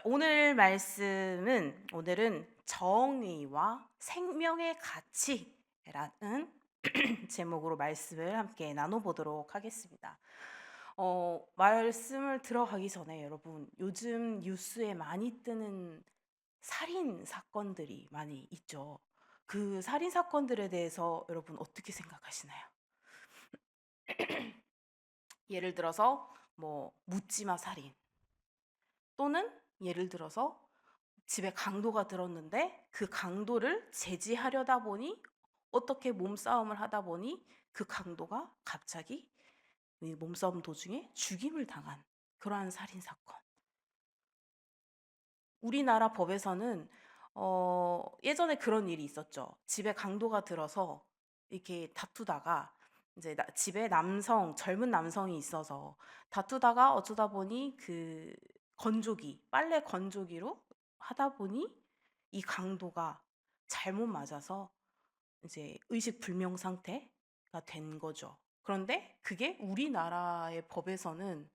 오늘 말씀은 오늘은 정의와 생명의 가치라는 제목으로 말씀을 함께 나눠보도록 하겠습니다. 말씀을 들어가기 전에 여러분, 요즘 뉴스에 많이 뜨는 살인 사건들이 많이 있죠. 그 살인 사건들에 대해서 여러분 어떻게 생각하시나요? 예를 들어서 묻지마 살인, 또는 예를 들어서 집에 강도가 들었는데 그 강도를 제지하려다 보니 어떻게 몸싸움을 하다 보니 그 강도가 갑자기 이 몸싸움 도중에 죽임을 당한 그러한 살인 사건. 우리나라 법에서는 예전에 그런 일이 있었죠. 집에 강도가 들어서 이렇게 다투다가 이제 집에 젊은 남성이 있어서 다투다가 어쩌다 보니 그 건조기, 빨래 건조기로 하다 보니 이 강도가 잘못 맞아서 이제 의식 불명 상태가 된 거죠. 그런데 그게 우리나라의 법에서는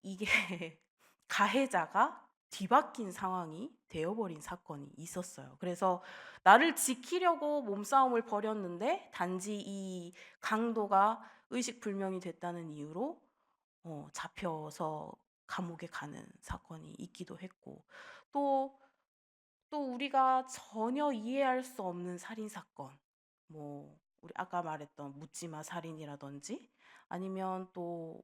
이게 가해자가 뒤바뀐 상황이 되어버린 사건이 있었어요. 그래서 나를 지키려고 몸싸움을 벌였는데 단지 이 강도가 의식불명이 됐다는 이유로 잡혀서 감옥에 가는 사건이 있기도 했고, 또 우리가 전혀 이해할 수 없는 살인 사건, 우리 아까 말했던 묻지마 살인이라든지 아니면 또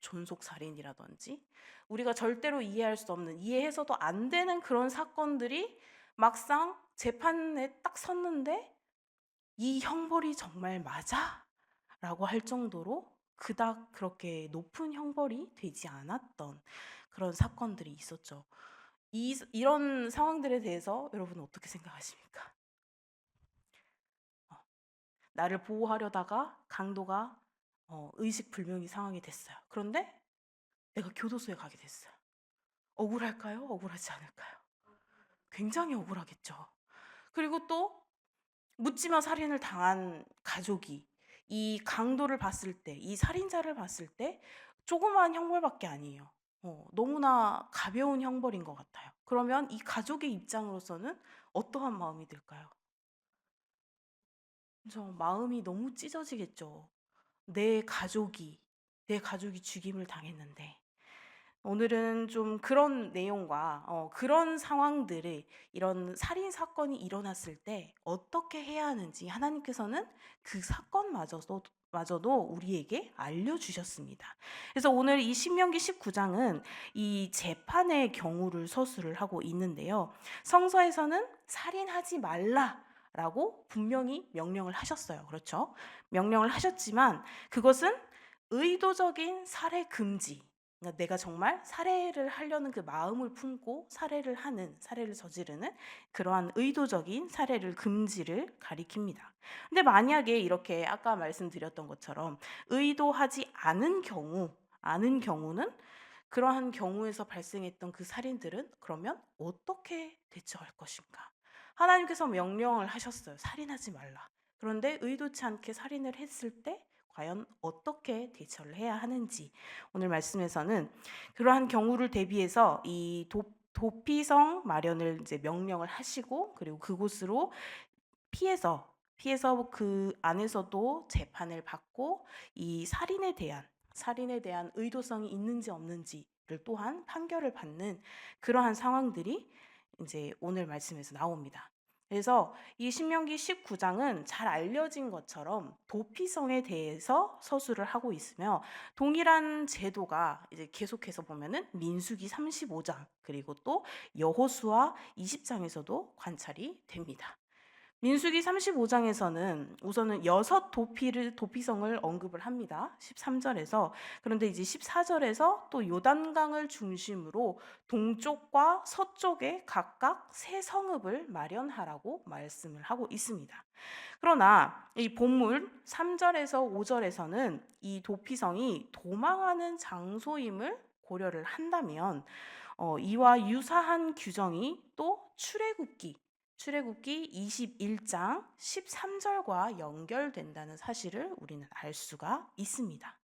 존속 살인이라든지 우리가 절대로 이해할 수 없는, 이해해서도 안 되는 그런 사건들이 막상 재판에 딱 섰는데 이 형벌이 정말 맞아? 라고 할 정도로 그닥 그렇게 높은 형벌이 되지 않았던 그런 사건들이 있었죠. 이런 상황들에 대해서 여러분은 어떻게 생각하십니까? 어, 나를 보호하려다가 강도가 의식불명의 상황이 됐어요. 그런데 내가 교도소에 가게 됐어요. 억울할까요? 억울하지 않을까요? 굉장히 억울하겠죠. 그리고 또 묻지마 살인을 당한 가족이 이 강도를 봤을 때, 이 살인자를 봤을 때 조그마한 형벌밖에 아니에요. 너무나 가벼운 형벌인 것 같아요. 그러면 이 가족의 입장으로서는 어떠한 마음이 들까요? 저 마음이 너무 찢어지겠죠. 내 가족이, 내 가족이 죽임을 당했는데. 오늘은 좀 그런 내용과 그런 상황들을, 이런 살인 사건이 일어났을 때 어떻게 해야 하는지 하나님께서는 그 사건마저도 우리에게 알려주셨습니다. 그래서 오늘 이 신명기 19장은 이 재판의 경우를 서술을 하고 있는데요. 성서에서는 살인하지 말라라고 분명히 명령을 하셨어요. 그렇죠? 명령을 하셨지만 그것은 의도적인 살해 금지, 그러니까 내가 정말 살해를 하려는 그 마음을 품고 살해를 저지르는 그러한 의도적인 살해를 금지를 가리킵니다. 근데 만약에 이렇게 아까 말씀드렸던 것처럼 의도하지 않은 경우는 그러한 경우에서 발생했던 그 살인들은 그러면 어떻게 대처할 것인가? 하나님께서 명령을 하셨어요. 살인하지 말라. 그런데 의도치 않게 살인을 했을 때 과연 어떻게 대처를 해야 하는지, 오늘 말씀에서는 그러한 경우를 대비해서 이 도피성 마련을 이제 명령을 하시고, 그리고 그곳으로 피해서 그 안에서도 재판을 받고 이 살인에 대한 의도성이 있는지 없는지를 또한 판결을 받는 그러한 상황들이 이제 오늘 말씀에서 나옵니다. 그래서 이 신명기 19장은 잘 알려진 것처럼 도피성에 대해서 서술을 하고 있으며, 동일한 제도가 이제 계속해서 보면은 민수기 35장 그리고 또 여호수아 20장에서도 관찰이 됩니다. 민수기 35장에서는 우선은 6 도피성을 언급을 합니다. 13절에서. 그런데 이제 14절에서 또 요단강을 중심으로 동쪽과 서쪽에 각각 3성읍을 마련하라고 말씀을 하고 있습니다. 그러나 이 본문 3절에서 5절에서는 이 도피성이 도망하는 장소임을 고려를 한다면 이와 유사한 규정이 또 출애굽기 21장 13절과 연결된다는 사실을 우리는 알 수가 있습니다.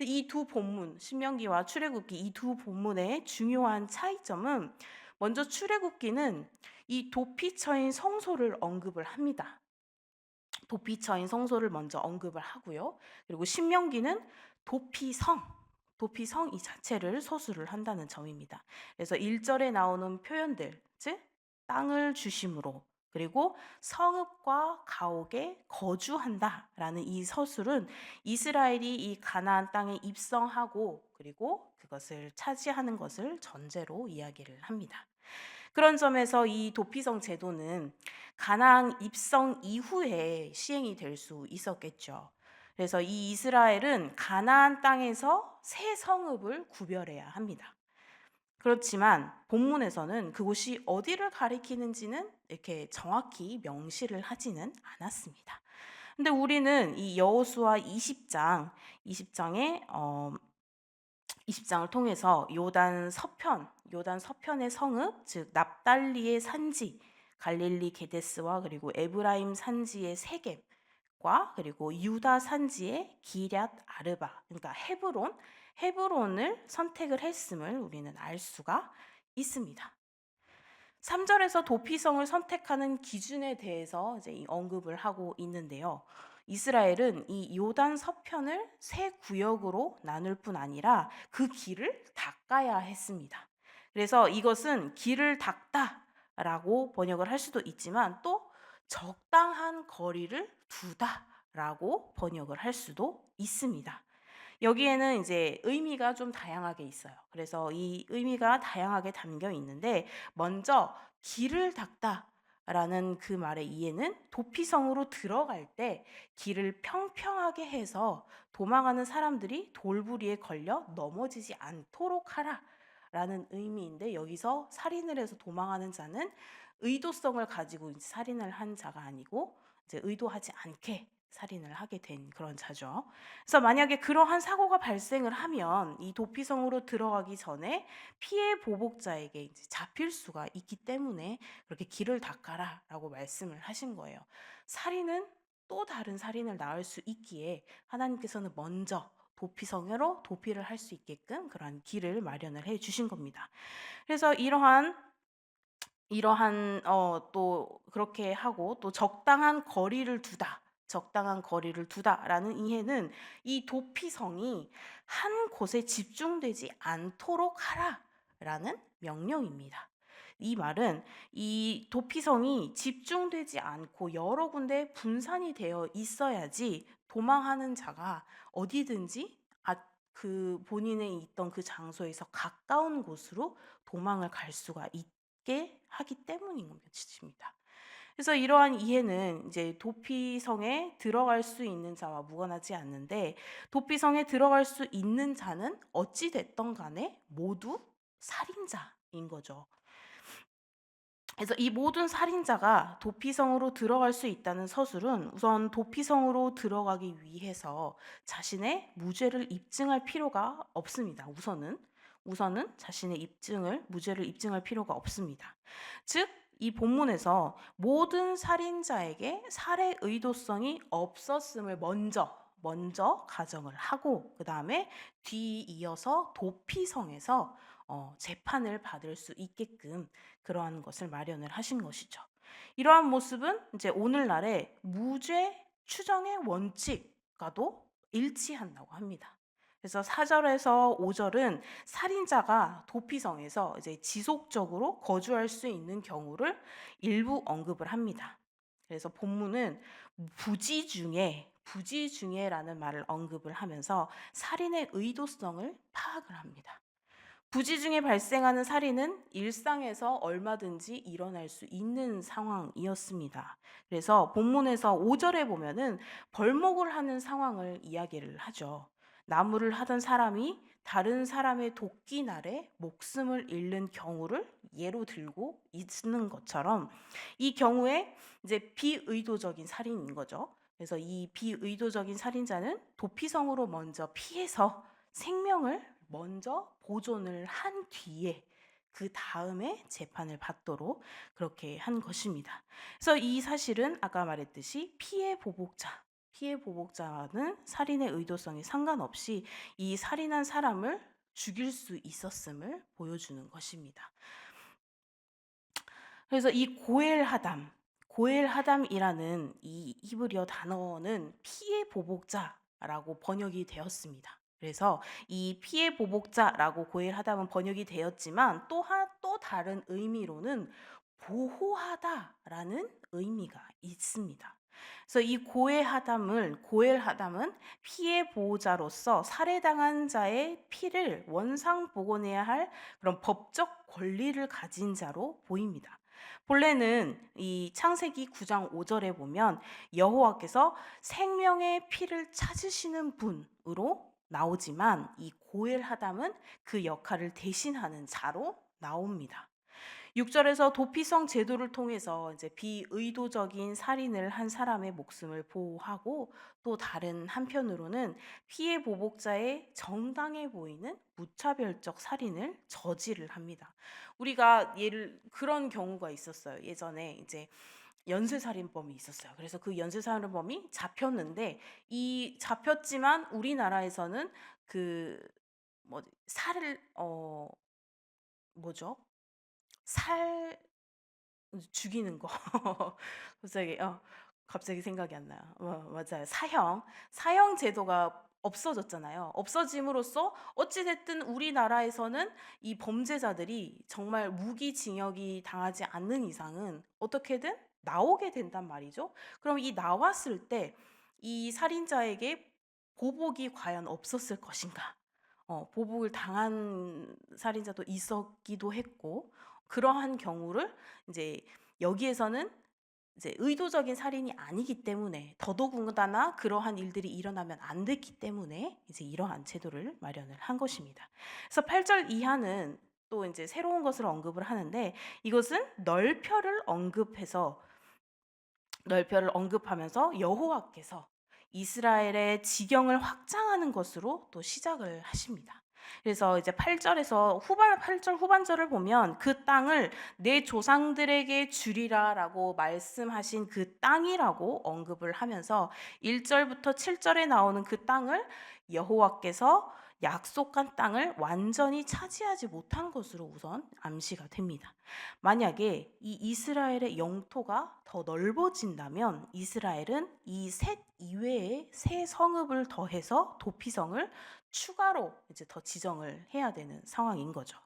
이 두 본문, 신명기와 출애굽기 이 두 본문의 중요한 차이점은 먼저 출애굽기는 이 도피처인 성소를 언급을 합니다. 도피처인 성소를 먼저 언급을 하고요. 그리고 신명기는 도피성, 도피성 이 자체를 서술을 한다는 점입니다. 그래서 1절에 나오는 표현들, 즉 땅을 주심으로 그리고 성읍과 가옥에 거주한다라는 이 서술은 이스라엘이 이 가나안 땅에 입성하고 그리고 그것을 차지하는 것을 전제로 이야기를 합니다. 그런 점에서 이 도피성 제도는 가나안 입성 이후에 시행이 될 수 있었겠죠. 그래서 이 이스라엘은 가나안 땅에서 새 성읍을 구별해야 합니다. 그렇지만 본문에서는 그곳이 어디를 가리키는지는 이렇게 정확히 명시를 하지는 않았습니다. 근데 우리는 이 여호수아 20장에 20장을 통해서 요단 서편의 성읍, 즉 납달리의 산지, 갈릴리 게데스와 그리고 에브라임 산지의 세겜과 그리고 유다 산지의 기럇 아르바, 그러니까 헤브론을 선택을 했음을 우리는 알 수가 있습니다. 3절에서 도피성을 선택하는 기준에 대해서 이제 언급을 하고 있는데요. 이스라엘은 이 요단 서편을 세 구역으로 나눌 뿐 아니라 그 길을 닦아야 했습니다. 그래서 이것은 길을 닦다라고 번역을 할 수도 있지만 또 적당한 거리를 두다라고 번역을 할 수도 있습니다. 여기에는 이제 의미가 좀 다양하게 있어요. 그래서 이 의미가 다양하게 담겨 있는데 먼저 길을 닦다라는 그 말의 이해는 도피성으로 들어갈 때 길을 평평하게 해서 도망하는 사람들이 돌부리에 걸려 넘어지지 않도록 하라라는 의미인데 여기서 살인을 해서 도망하는 자는 의도성을 가지고 살인을 한 자가 아니고 이제 의도하지 않게 살인을 하게 된 그런 자죠. 그래서 만약에 그러한 사고가 발생을 하면 이 도피성으로 들어가기 전에 피해 보복자에게 이제 잡힐 수가 있기 때문에 그렇게 길을 닦아라라고 말씀을 하신 거예요. 살인은 또 다른 살인을 낳을 수 있기에 하나님께서는 먼저 도피성으로 도피를 할 수 있게끔 그러한 길을 마련을 해 주신 겁니다. 그래서 이러한 또 그렇게 하고 또 적당한 거리를 두다라는 이해는 이 도피성이 한 곳에 집중되지 않도록 하라라는 명령입니다. 이 말은 이 도피성이 집중되지 않고 여러 군데 분산이 되어 있어야지 도망하는 자가 어디든지 그 본인의 있던 그 장소에서 가까운 곳으로 도망을 갈 수가 있게 하기 때문인 것입니다. 그래서 이러한 이해는 이제 도피성에 들어갈 수 있는 자와 무관하지 않는데 도피성에 들어갈 수 있는 자는 어찌 됐던 간에 모두 살인자인 거죠. 그래서 이 모든 살인자가 도피성으로 들어갈 수 있다는 서술은 우선 도피성으로 들어가기 위해서 자신의 무죄를 입증할 필요가 없습니다. 우선은 자신의 무죄를 입증할 필요가 없습니다. 즉, 이 본문에서 모든 살인자에게 살해 의도성이 없었음을 먼저 가정을 하고 그 다음에 뒤이어서 도피성에서 재판을 받을 수 있게끔 그러한 것을 마련을 하신 것이죠. 이러한 모습은 이제 오늘날의 무죄 추정의 원칙과도 일치한다고 합니다. 그래서 4절에서 5절은 살인자가 도피성에서 이제 지속적으로 거주할 수 있는 경우를 일부 언급을 합니다. 그래서 본문은 부지중에라는 말을 언급을 하면서 살인의 의도성을 파악을 합니다. 부지 중에 발생하는 살인은 일상에서 얼마든지 일어날 수 있는 상황이었습니다. 그래서 본문에서 5절에 보면은 벌목을 하는 상황을 이야기를 하죠. 나무를 하던 사람이 다른 사람의 도끼날에 목숨을 잃는 경우를 예로 들고 있는 것처럼 이 경우에 이제 비의도적인 살인인 거죠. 그래서 이 비의도적인 살인자는 도피성으로 먼저 피해서 생명을 먼저 보존을 한 뒤에 그 다음에 재판을 받도록 그렇게 한 것입니다. 그래서 이 사실은 아까 말했듯이 피해 피해 보복자는 살인의 의도성에 상관없이 이 살인한 사람을 죽일 수 있었음을 보여주는 것입니다. 그래서 이 고엘하담이라는 이 히브리어 단어는 피해 보복자라고 번역이 되었습니다. 그래서 이 피해 보복자라고 고엘하담은 번역이 되었지만 또 다른 의미로는 보호하다라는 의미가 있습니다. 그래서 이 고엘하담은 피해 보호자로서 살해당한 자의 피를 원상 복원해야 할 그런 법적 권리를 가진 자로 보입니다. 본래는 이 창세기 9장 5절에 보면 여호와께서 생명의 피를 찾으시는 분으로 나오지만 이 고엘하담은 그 역할을 대신하는 자로 나옵니다. 6절에서 도피성 제도를 통해서 이제 비의도적인 살인을 한 사람의 목숨을 보호하고 또 다른 한편으로는 피해 보복자의 정당해 보이는 무차별적 살인을 저지를 합니다. 우리가 그런 경우가 있었어요. 예전에 이제 연쇄살인범이 있었어요. 그래서 그 연쇄살인범이 잡혔지만 우리나라에서는 그 살을 뭐죠? 살 죽이는 거. 갑자기 갑자기 생각이 안 나요. 맞아요. 사형 제도가 없어졌잖아요. 없어짐으로써 어찌 됐든 우리나라에서는 이 범죄자들이 정말 무기징역이 당하지 않는 이상은 어떻게든 나오게 된단 말이죠. 그럼 이 나왔을 때 이 살인자에게 보복이 과연 없었을 것인가? 보복을 당한 살인자도 있었기도 했고, 그러한 경우를 이제 여기에서는 이제 의도적인 살인이 아니기 때문에 더더군다나 그러한 일들이 일어나면 안 됐기 때문에 이제 이러한 제도를 마련을 한 것입니다. 그래서 8절 이하는 또 이제 새로운 것을 언급을 하는데, 이것은 널표를 언급하면서 여호와께서 이스라엘의 지경을 확장하는 것으로 또 시작을 하십니다. 그래서 이제 8절 후반절을 보면 그 땅을 내 조상들에게 주리라라고 말씀하신 그 땅이라고 언급을 하면서 1절부터 7절에 나오는 그 땅을 여호와께서 약속한 땅을 완전히 차지하지 못한 것으로 우선 암시가 됩니다. 만약에 이 이스라엘의 영토가 더 넓어진다면 이스라엘은 이 셋 이외에 새 성읍을 더해서 도피성을 추가로 이제 더 지정을 해야 되는 상황인 거죠.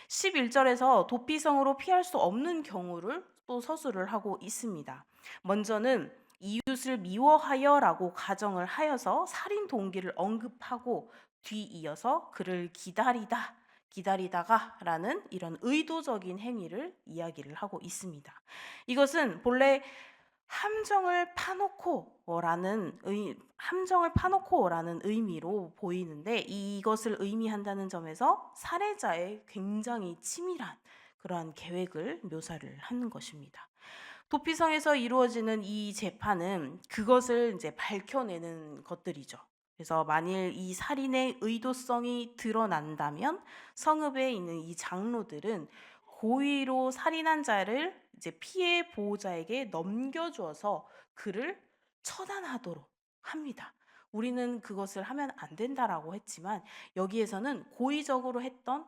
11절에서 도피성으로 피할 수 없는 경우를 또 서술을 하고 있습니다. 먼저는 이웃을 미워하여라고 가정을 하여서 살인 동기를 언급하고 뒤이어서 그를 기다리다가라는 이런 의도적인 행위를 이야기를 하고 있습니다. 이것은 본래 함정을 파놓고라는 의미로 보이는데, 이것을 의미한다는 점에서 살해자의 굉장히 치밀한 그러한 계획을 묘사를 하는 것입니다. 도피성에서 이루어지는 이 재판은 그것을 이제 밝혀내는 것들이죠. 그래서 만일 이 살인의 의도성이 드러난다면 성읍에 있는 이 장로들은 고의로 살인한 자를 이제 피해 보호자에게 넘겨주어서 그를 처단하도록 합니다. 우리는 그것을 하면 안 된다라고 했지만 여기에서는 고의적으로 했던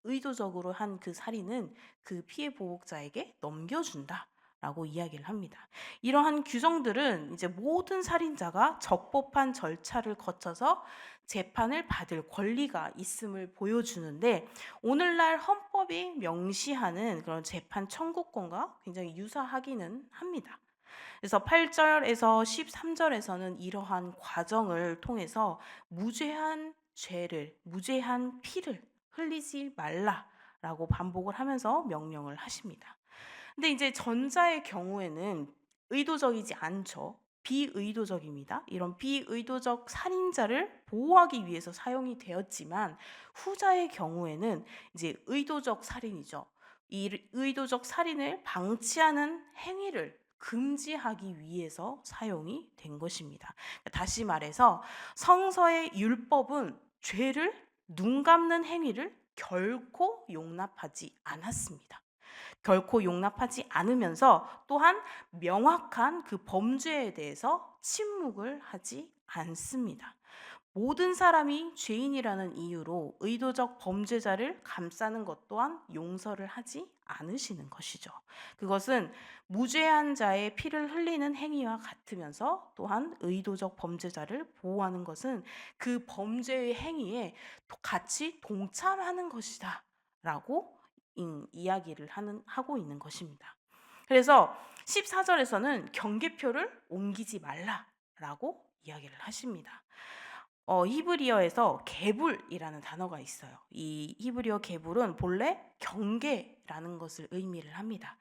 의도적으로 한 그 살인은 그 피해 보호자에게 넘겨준다. 라고 이야기를 합니다. 이러한 규정들은 이제 모든 살인자가 적법한 절차를 거쳐서 재판을 받을 권리가 있음을 보여주는데, 오늘날 헌법이 명시하는 그런 재판 청구권과 굉장히 유사하기는 합니다. 그래서 8절에서 13절에서는 이러한 과정을 통해서 무죄한 피를 흘리지 말라라고 반복을 하면서 명령을 하십니다. 근데 이제 전자의 경우에는 의도적이지 않죠. 비의도적입니다. 이런 비의도적 살인자를 보호하기 위해서 사용이 되었지만, 후자의 경우에는 이제 의도적 살인이죠. 이 의도적 살인을 방치하는 행위를 금지하기 위해서 사용이 된 것입니다. 다시 말해서 성서의 율법은 죄를 눈 감는 행위를 결코 용납하지 않았습니다. 결코 용납하지 않으면서 또한 명확한 그 범죄에 대해서 침묵을 하지 않습니다. 모든 사람이 죄인이라는 이유로 의도적 범죄자를 감싸는 것 또한 용서를 하지 않으시는 것이죠. 그것은 무죄한 자의 피를 흘리는 행위와 같으면서 또한 의도적 범죄자를 보호하는 것은 그 범죄의 행위에 같이 동참하는 것이다 라고 이야기를 하고 있는 것입니다. 그래서 14절에서는 경계표를 옮기지 말라라고 이야기를 하십니다. 히브리어에서 개불이라는 단어가 있어요. 이 히브리어 개불은 본래 경계라는 것을 의미를 합니다.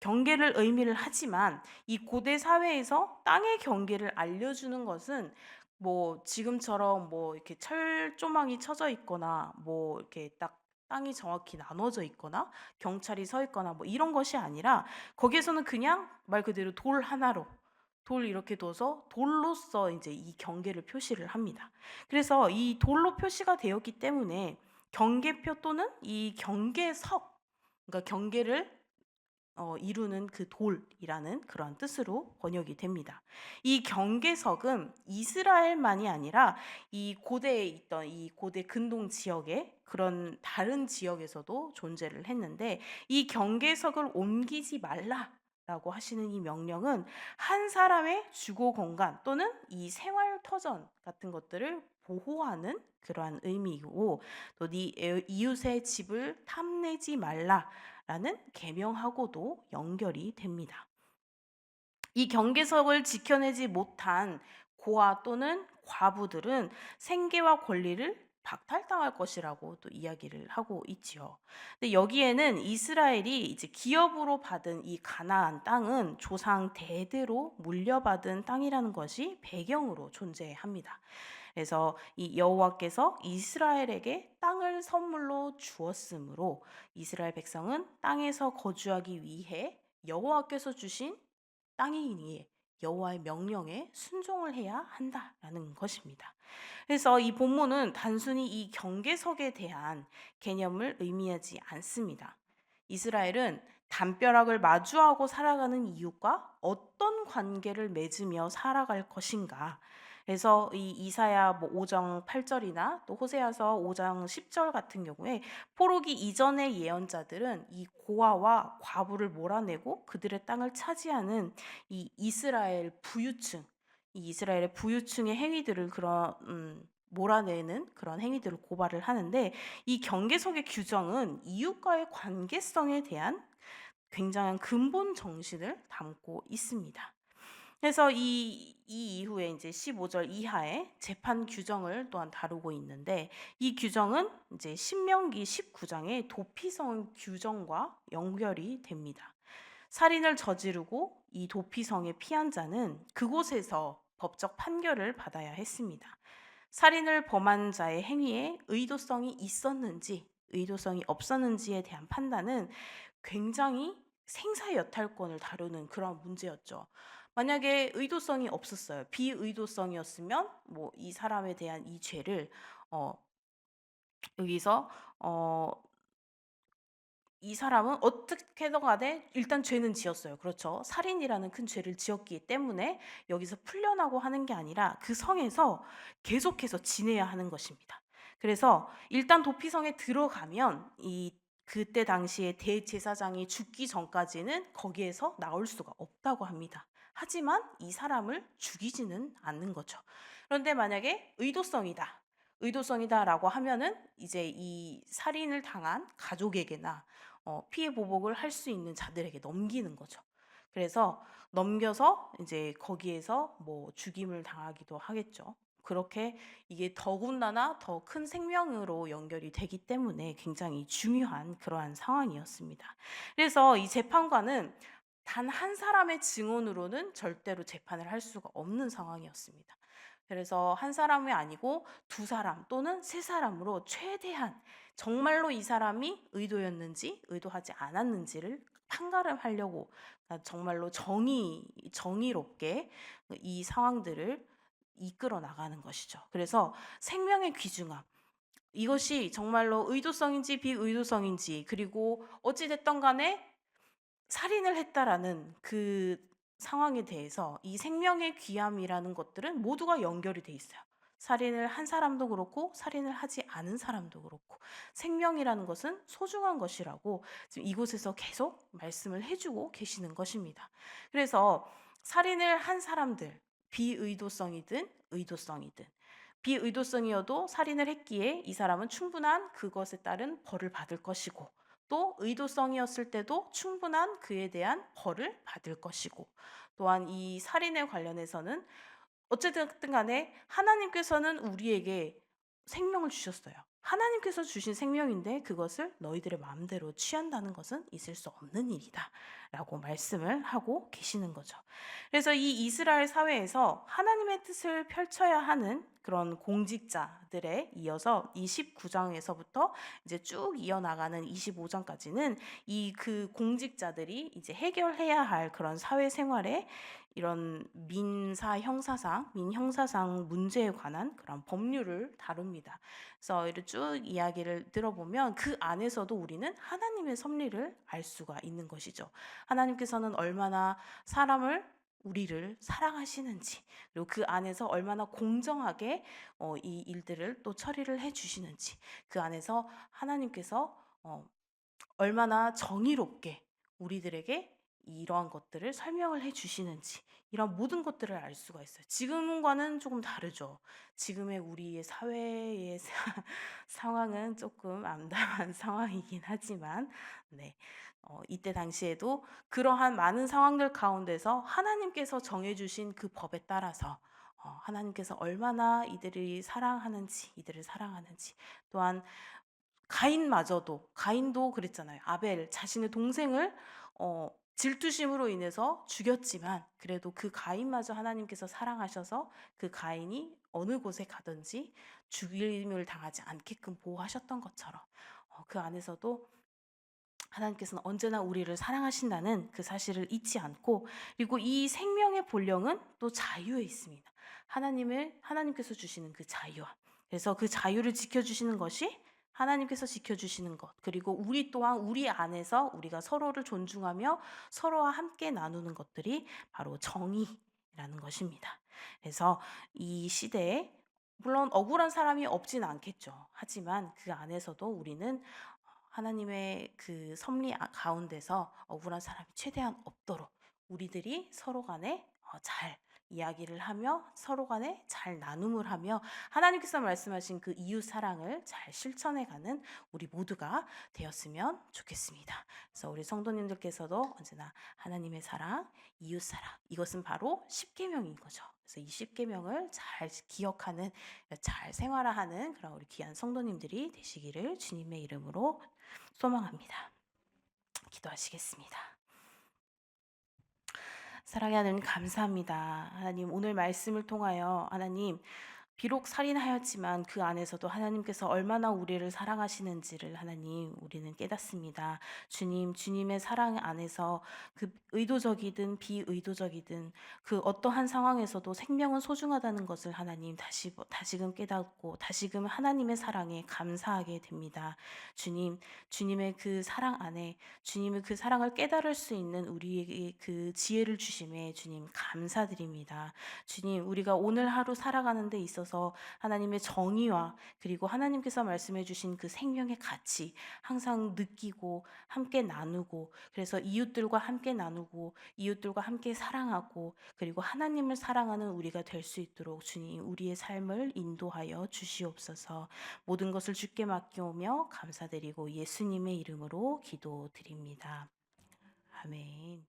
경계를 의미를 하지만 이 고대 사회에서 땅의 경계를 알려주는 것은 뭐 지금처럼 뭐 이렇게 철조망이 쳐져 있거나 뭐 이렇게 딱 땅이 정확히 나눠져 있거나 경찰이 서 있거나 뭐 이런 것이 아니라 거기에서는 그냥 말 그대로 돌 하나로 돌 이렇게 둬서 돌로써 이제 이 경계를 표시를 합니다. 그래서 이 돌로 표시가 되었기 때문에 경계표 또는 이 경계석, 그러니까 경계를 이루는 그 돌이라는 그런 뜻으로 번역이 됩니다. 이 경계석은 이스라엘만이 아니라 이 고대에 있던 이 고대 근동 지역의 그런 다른 지역에서도 존재를 했는데 이 경계석을 옮기지 말라라고 하시는 이 명령은 한 사람의 주거 공간 또는 이 생활 터전 같은 것들을 보호하는 그러한 의미이고 또 네 이웃의 집을 탐내지 말라 라는 계명하고도 연결이 됩니다. 이 경계석을 지켜내지 못한 고아 또는 과부들은 생계와 권리를 박탈당할 것이라고 또 이야기를 하고 있지요. 근데 여기에는 이스라엘이 이제 기업으로 받은 이 가나안 땅은 조상 대대로 물려받은 땅이라는 것이 배경으로 존재합니다. 그래서 이 여호와께서 이스라엘에게 땅을 선물로 주었으므로 이스라엘 백성은 땅에서 거주하기 위해 여호와께서 주신 땅이기에 여호와의 명령에 순종을 해야 한다라는 것입니다. 그래서 이 본문은 단순히 이 경계석에 대한 개념을 의미하지 않습니다. 이스라엘은 담벼락을 마주하고 살아가는 이웃과 어떤 관계를 맺으며 살아갈 것인가. 그래서 이 이사야 5장 8절이나 또 호세아서 5장 10절 같은 경우에 포로기 이전의 예언자들은 이 고아와 과부를 몰아내고 그들의 땅을 차지하는 이 이스라엘 부유층, 이 이스라엘의 부유층의 행위들을 몰아내는 그런 행위들을 고발을 하는데 이 경계석의 규정은 이웃과의 관계성에 대한 굉장한 근본 정신을 담고 있습니다. 그래서 이 이후에 이제 15절 이하의 재판 규정을 또한 다루고 있는데 이 규정은 이제 신명기 19장의 도피성 규정과 연결이 됩니다. 살인을 저지르고 이 도피성에 피한 자는 그곳에서 법적 판결을 받아야 했습니다. 살인을 범한 자의 행위에 의도성이 있었는지 의도성이 없었는지에 대한 판단은 굉장히 생사여탈권을 다루는 그런 문제였죠. 만약에 의도성이 없었어요. 비의도성이었으면 뭐 이 사람에 대한 이 죄를 여기서 이 사람은 어떻게든 간에 일단 죄는 지었어요. 그렇죠. 살인이라는 큰 죄를 지었기 때문에 여기서 풀려나고 하는 게 아니라 그 성에서 계속해서 지내야 하는 것입니다. 그래서 일단 도피성에 들어가면 그때 당시에 대제사장이 죽기 전까지는 거기에서 나올 수가 없다고 합니다. 하지만 이 사람을 죽이지는 않는 거죠. 그런데 만약에 의도성이다라고 하면은 이제 이 살인을 당한 가족에게나 피해 보복을 할 수 있는 자들에게 넘기는 거죠. 그래서 넘겨서 이제 거기에서 뭐 죽임을 당하기도 하겠죠. 그렇게 이게 더군다나 더 큰 생명으로 연결이 되기 때문에 굉장히 중요한 그러한 상황이었습니다. 그래서 이 재판관은 단 한 사람의 증언으로는 절대로 재판을 할 수가 없는 상황이었습니다. 그래서 한 사람이 아니고 두 사람 또는 세 사람으로 최대한 정말로 이 사람이 의도였는지 의도하지 않았는지를 판가름하려고 정말로 정의롭게 이 상황들을 이끌어 나가는 것이죠. 그래서 생명의 귀중함, 이것이 정말로 의도성인지 비의도성인지 그리고 어찌 됐던 간에 살인을 했다라는 그 상황에 대해서 이 생명의 귀함이라는 것들은 모두가 연결이 돼 있어요. 살인을 한 사람도 그렇고 살인을 하지 않은 사람도 그렇고 생명이라는 것은 소중한 것이라고 지금 이곳에서 계속 말씀을 해주고 계시는 것입니다. 그래서 살인을 한 사람들, 비의도성이든 의도성이든 비의도성이어도 살인을 했기에 이 사람은 충분한 그것에 따른 벌을 받을 것이고, 또 의도성이었을 때도 충분한 그에 대한 벌을 받을 것이고, 또한 이 살인에 관련해서는 어쨌든 간에 하나님께서는 우리에게 생명을 주셨어요. 하나님께서 주신 생명인데 그것을 너희들의 마음대로 취한다는 것은 있을 수 없는 일이다 라고 말씀을 하고 계시는 거죠. 그래서 이 이스라엘 사회에서 하나님의 뜻을 펼쳐야 하는 그런 공직자들에 이어서 이 19장에서부터 이제 쭉 이어나가는 25장까지는 이 그 공직자들이 이제 해결해야 할 그런 사회생활에 이런 민형사상 문제에 관한 그런 법률을 다룹니다. 그래서 이를 쭉 이야기를 들어보면 그 안에서도 우리는 하나님의 섭리를 알 수가 있는 것이죠. 하나님께서는 얼마나 우리를 사랑하시는지, 그리고 그 안에서 얼마나 공정하게 이 일들을 또 처리를 해주시는지, 그 안에서 하나님께서 얼마나 정의롭게 우리들에게 이러한 것들을 설명을 해주시는지, 이런 모든 것들을 알 수가 있어요. 지금과는 조금 다르죠. 지금의 우리의 사회의 상황은 조금 암담한 상황이긴 하지만, 네. 이때 당시에도 그러한 많은 상황들 가운데서 하나님께서 정해주신 그 법에 따라서 하나님께서 얼마나 이들을 사랑하는지, 또한 가인도 그랬잖아요. 아벨 자신의 동생을 질투심으로 인해서 죽였지만 그래도 그 가인마저 하나님께서 사랑하셔서 그 가인이 어느 곳에 가든지 죽임을 당하지 않게끔 보호하셨던 것처럼 그 안에서도 하나님께서는 언제나 우리를 사랑하신다는 그 사실을 잊지 않고, 그리고 이 생명의 본령은 또 자유에 있습니다. 하나님께서 주시는 그 자유함. 그래서 그 자유를 지켜주시는 것이 하나님께서 지켜주시는 것, 그리고 우리 또한 우리 안에서 우리가 서로를 존중하며 서로와 함께 나누는 것들이 바로 정의라는 것입니다. 그래서 이 시대에 물론 억울한 사람이 없진 않겠죠. 하지만 그 안에서도 우리는 하나님의 그 섭리 가운데서 억울한 사람이 최대한 없도록 우리들이 서로 간에 잘 이야기를 하며 서로 간에 잘 나눔을 하며 하나님께서 말씀하신 그 이웃 사랑을 잘 실천해가는 우리 모두가 되었으면 좋겠습니다. 그래서 우리 성도님들께서도 언제나 하나님의 사랑, 이웃 사랑, 이것은 바로 십계명인 거죠. 그래서 이 십계명을 잘 기억하는, 잘 생활하는 그런 우리 귀한 성도님들이 되시기를 주님의 이름으로 소망합니다. 기도하시겠습니다. 사랑의 하나님, 감사합니다. 하나님, 오늘 말씀을 통하여 하나님, 비록 살인하였지만 그 안에서도 하나님께서 얼마나 우리를 사랑하시는지를 하나님 우리는 깨닫습니다. 주님의 사랑 안에서 그 의도적이든 비의도적이든 그 어떠한 상황에서도 생명은 소중하다는 것을 하나님 다시금 깨닫고 다시금 하나님의 사랑에 감사하게 됩니다. 주님의 그 사랑 안에 주님의 그 사랑을 깨달을 수 있는 우리에게 그 지혜를 주심에 주님 감사드립니다. 주님, 우리가 오늘 하루 살아가는 데 있어서 하나님의 정의와 그리고 하나님께서 말씀해 주신 그 생명의 가치 항상 느끼고 함께 나누고, 그래서 이웃들과 함께 나누고 이웃들과 함께 사랑하고 그리고 하나님을 사랑하는 우리가 될 수 있도록 주님 우리의 삶을 인도하여 주시옵소서. 모든 것을 주께 맡겨오며 감사드리고 예수님의 이름으로 기도드립니다. 아멘.